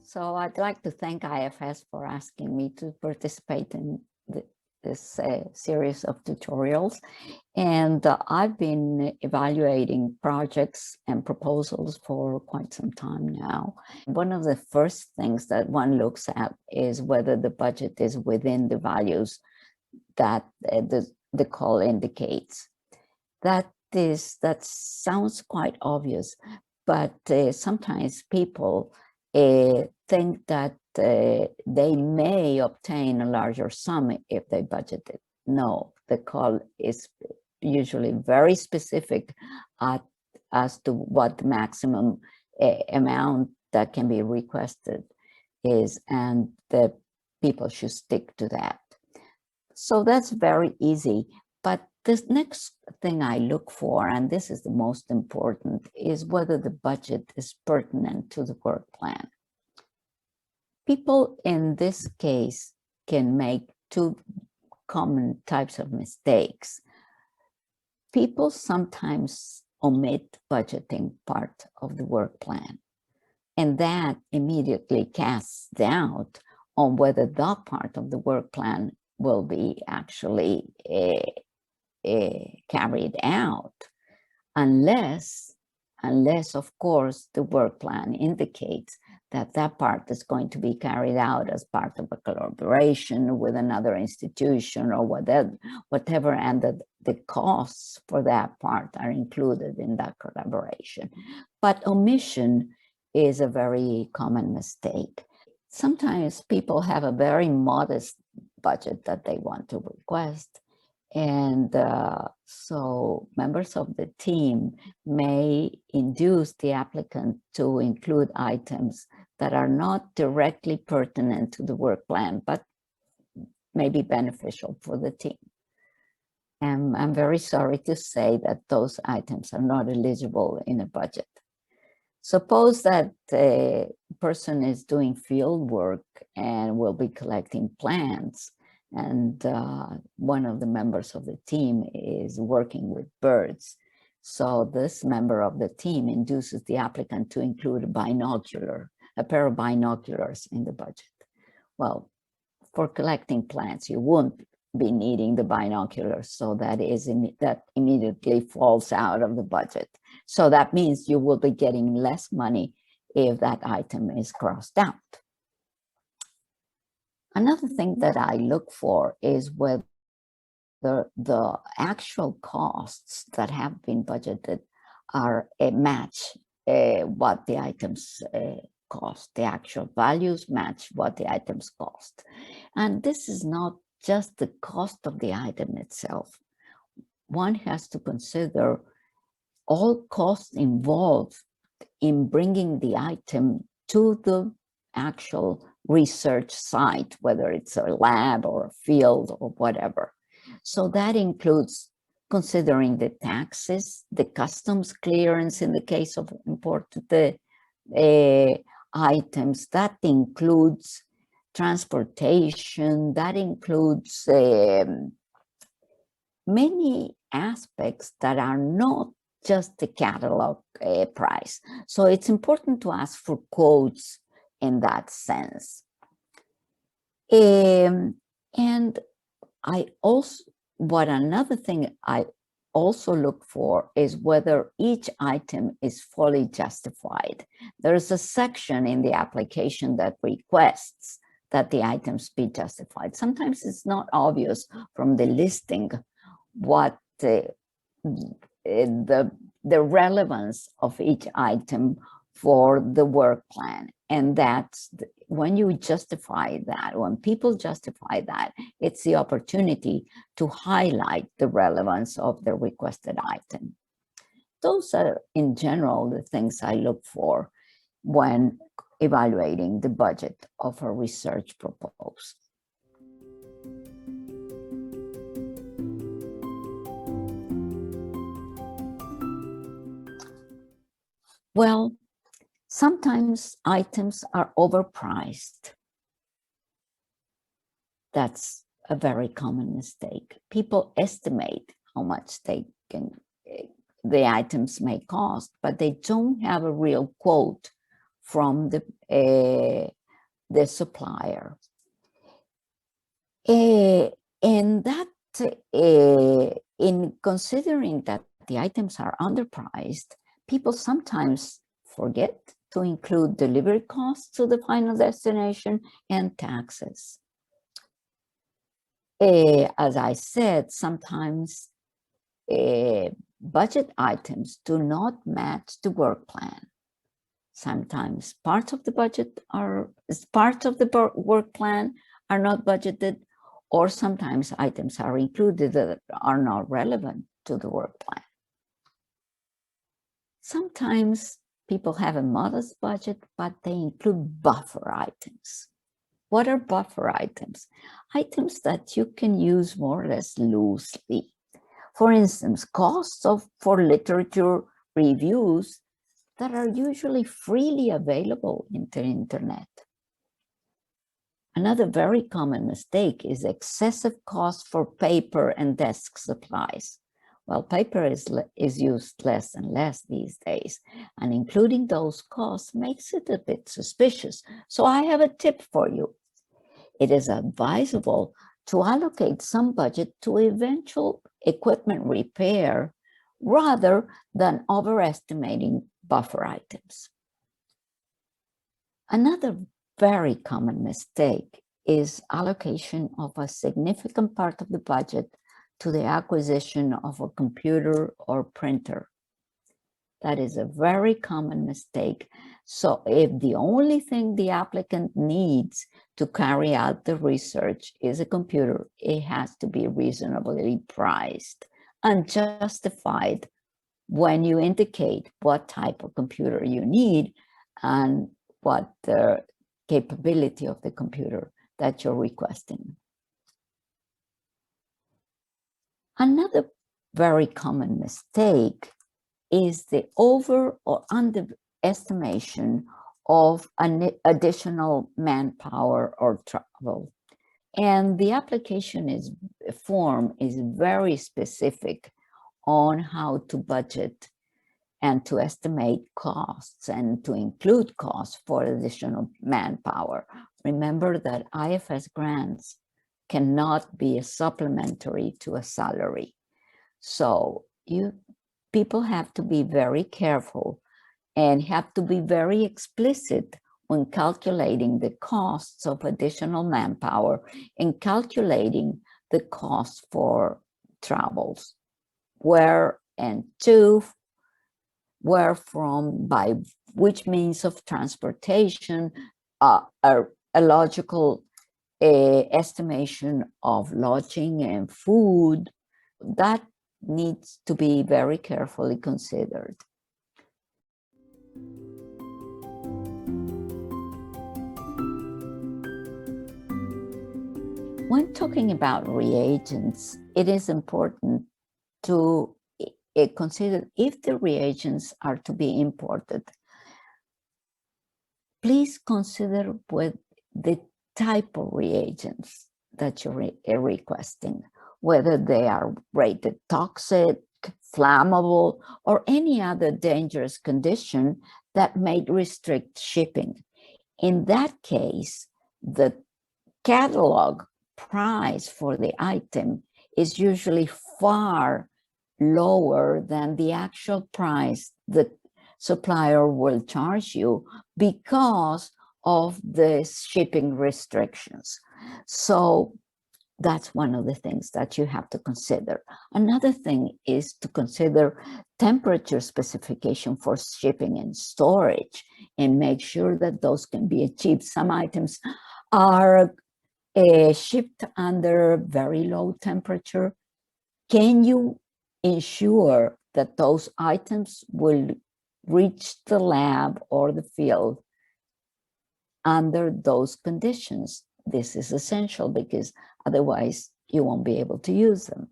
So I'd like to thank IFS for asking me to participate in this series of tutorials. And I've been evaluating projects and proposals for quite some time now. One of the first things that one looks at is whether the budget is within the values that the call indicates. That sounds quite obvious, but sometimes people think that they may obtain a larger sum if they budget it. No, the call is usually very specific as to what the maximum amount that can be requested is, and the people should stick to that. So that's very easy. But this next thing I look for, and this is the most important, is whether the budget is pertinent to the work plan. People in this case can make two common types of mistakes. People sometimes omit budgeting part of the work plan, and that immediately casts doubt on whether that part of the work plan will be actually carried out, unless of course the work plan indicates that that part is going to be carried out as part of a collaboration with another institution or whatever, and that the costs for that part are included in that collaboration. But omission is a very common mistake. Sometimes people have a very modest budget that they want to request, and so members of the team may induce the applicant to include items that are not directly pertinent to the work plan, but may be beneficial for the team. And I'm very sorry to say that those items are not eligible in a budget. Suppose that a person is doing field work and will be collecting plants, and one of the members of the team is working with birds. So this member of the team induces the applicant to include a pair of binoculars in the budget. Well, for collecting plants, you won't be needing the binoculars, so that immediately falls out of the budget. So that means you will be getting less money if that item is crossed out. Another thing that I look for is whether the actual costs that have been budgeted are match what the items cost. The actual values match what the items cost. And this is not just the cost of the item itself. One has to consider all costs involved in bringing the item to the actual research site, whether it's a lab or a field or whatever. So that includes considering the taxes, the customs clearance in the case of imported items, that includes transportation, that includes many aspects that are not just the catalog price. So it's important to ask for quotes in that sense. And another thing I also look for is whether each item is fully justified. There's a section in the application that requests that the items be justified. Sometimes it's not obvious from the listing what the relevance of each item for the work plan. And that's when you justify that, when people justify that, it's the opportunity to highlight the relevance of the requested item. Those are, in general, the things I look for when evaluating the budget of a research proposal. Well, sometimes items are overpriced. That's a very common mistake. People estimate how much the items may cost, but they don't have a real quote from the supplier. And that, in considering that the items are underpriced, people sometimes forget to include delivery costs to the final destination and taxes. As I said, sometimes budget items do not match the work plan. Sometimes parts of the budget are, parts of the work plan are not budgeted, or sometimes items are included that are not relevant to the work plan. Sometimes people have a modest budget, but they include buffer items. What are buffer items? Items that you can use more or less loosely. For instance, costs for literature reviews that are usually freely available in the internet. Another very common mistake is excessive cost for paper and desk supplies. Well, paper is used less and less these days, and including those costs makes it a bit suspicious. So I have a tip for you. It is advisable to allocate some budget to eventual equipment repair rather than overestimating buffer items. Another very common mistake is allocation of a significant part of the budget to the acquisition of a computer or printer. That is a very common mistake. So if the only thing the applicant needs to carry out the research is a computer, it has to be reasonably priced and justified when you indicate what type of computer you need and what the capability of the computer that you're requesting. Another very common mistake is the over or underestimation of an additional manpower or travel. And the application form is very specific on how to budget and to estimate costs and to include costs for additional manpower. Remember that IFS grants cannot be a supplementary to a salary. So people have to be very careful and have to be very explicit when calculating the costs of additional manpower and calculating the costs for travels, where and to, where from, by which means of transportation, a logical estimation of lodging and food, that needs to be very carefully considered. When talking about reagents, it is important to consider if the reagents are to be imported. Please consider with the type of reagents that you're requesting, whether they are rated toxic, flammable, or any other dangerous condition that may restrict shipping. In that case, the catalog price for the item is usually far lower than the actual price the supplier will charge you because of the shipping restrictions. So that's one of the things that you have to consider. Another thing is to consider temperature specification for shipping and storage and make sure that those can be achieved. Some items are shipped under very low temperature. Can you ensure that those items will reach the lab or the field under those conditions? This is essential because otherwise you won't be able to use them.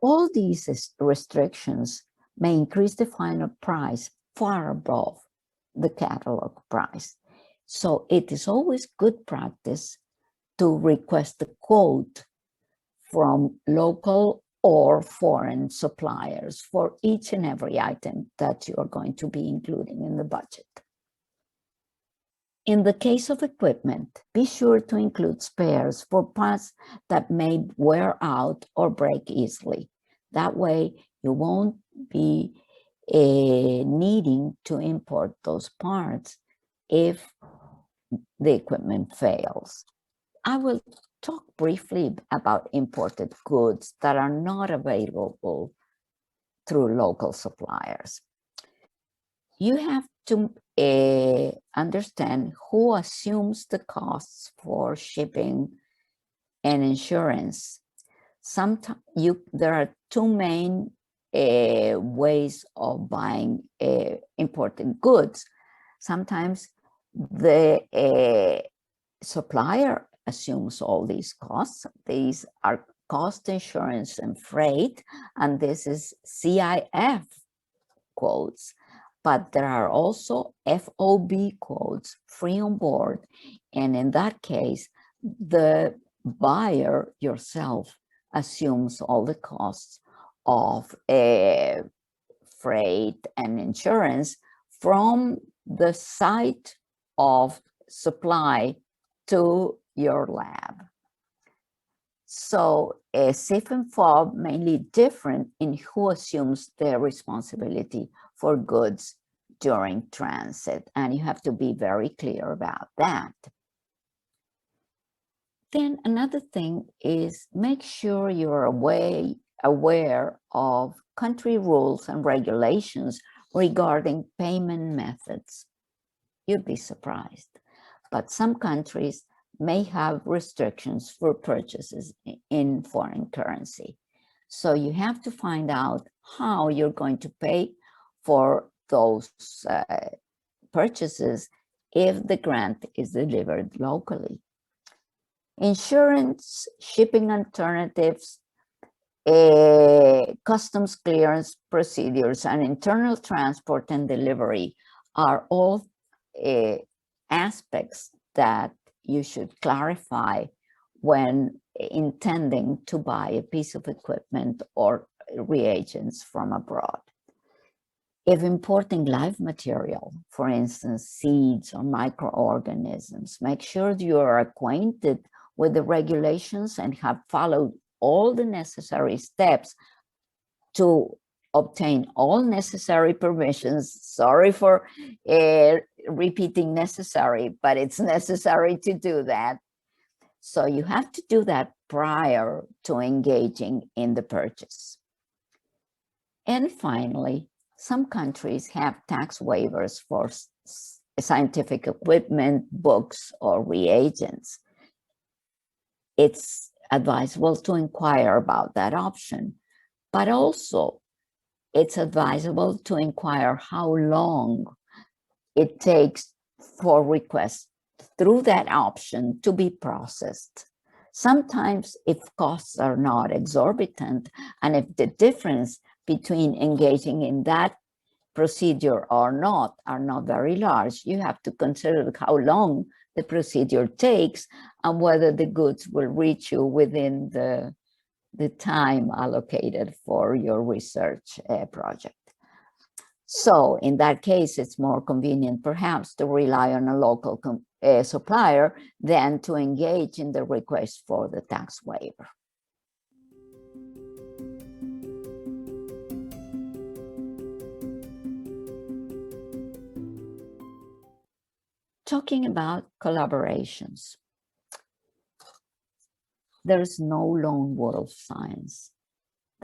All these restrictions may increase the final price far above the catalog price. So it is always good practice to request a quote from local or foreign suppliers for each and every item that you are going to be including in the budget. In the case of equipment, be sure to include spares for parts that may wear out or break easily. That way, you won't be needing to import those parts if the equipment fails. I will talk briefly about imported goods that are not available through local suppliers. You have to understand who assumes the costs for shipping and insurance. Sometimes there are two main ways of buying imported goods. Sometimes the supplier assumes all these costs. These are cost, insurance, and freight, and this is CIF quotes. But there are also FOB quotes, free on board, and in that case, the buyer yourself assumes all the costs of freight and insurance from the site of supply to your lab. So CIF and FOB mainly different in who assumes the responsibility for goods during transit, and you have to be very clear about that. Then another thing is make sure you're aware of country rules and regulations regarding payment methods. You'd be surprised, but some countries may have restrictions for purchases in foreign currency. So you have to find out how you're going to pay for those purchases if the grant is delivered locally. Insurance, shipping alternatives, customs clearance procedures, and internal transport and delivery are all aspects that you should clarify when intending to buy a piece of equipment or reagents from abroad. If importing live material, for instance, seeds or microorganisms, make sure you are acquainted with the regulations and have followed all the necessary steps to obtain all necessary permissions. Sorry for repeating necessary, but it's necessary to do that. So you have to do that prior to engaging in the purchase. And finally, some countries have tax waivers for scientific equipment, books, or reagents. It's advisable to inquire about that option, but also it's advisable to inquire how long it takes for requests through that option to be processed. Sometimes if costs are not exorbitant, and if the difference between engaging in that procedure or not are not very large, you have to consider how long the procedure takes and whether the goods will reach you within the time allocated for your research project. So in that case, it's more convenient perhaps to rely on a local supplier than to engage in the request for the tax waiver. Talking about collaborations, there's no lone wolf science.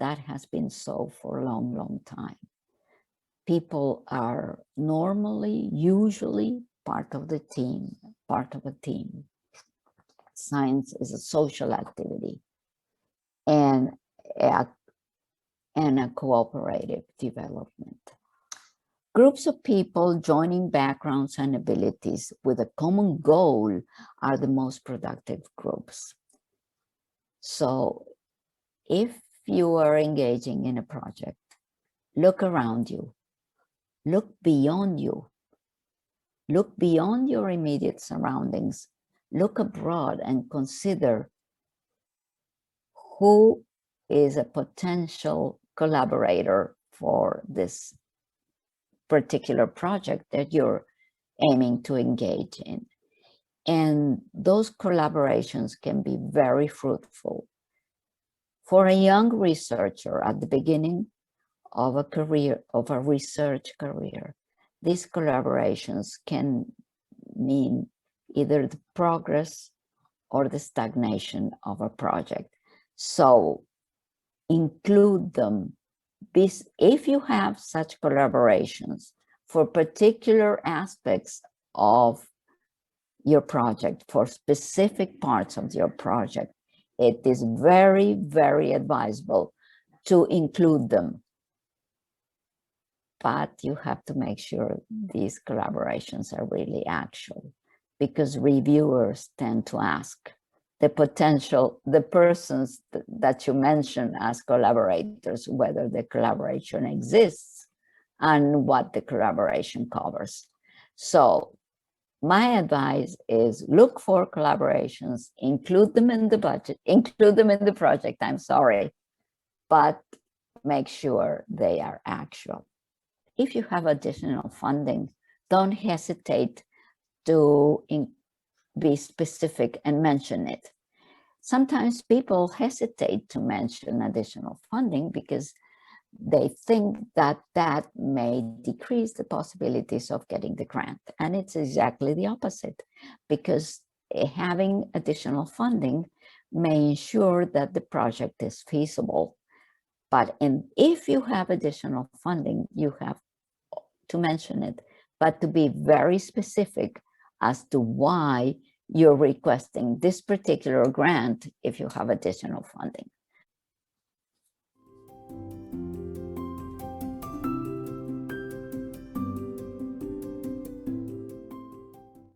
That has been so for a long, long time. People are usually part of the team, part of a team. Science is a social activity and a cooperative development. Groups of people joining backgrounds and abilities with a common goal are the most productive groups. So if you are engaging in a project, look around you, look beyond you, look beyond your immediate surroundings, look abroad and consider who is a potential collaborator for this particular project that you're aiming to engage in. And those collaborations can be very fruitful. For a young researcher at the beginning of a career, of a research career, these collaborations can mean either the progress or the stagnation of a project. So include them. If you have such collaborations for particular aspects of your project, for specific parts of your project, it is very, very advisable to include them. But you have to make sure these collaborations are really actual, because reviewers tend to ask the persons that you mention as collaborators, whether the collaboration exists and what the collaboration covers. So my advice is look for collaborations, include them in the budget, include them in the project, I'm sorry, but make sure they are actual. If you have additional funding, don't hesitate to be specific and mention it. Sometimes people hesitate to mention additional funding because they think that that may decrease the possibilities of getting the grant. And it's exactly the opposite, because having additional funding may ensure that the project is feasible. But if you have additional funding, you have to mention it, but to be very specific as to why you're requesting this particular grant if you have additional funding.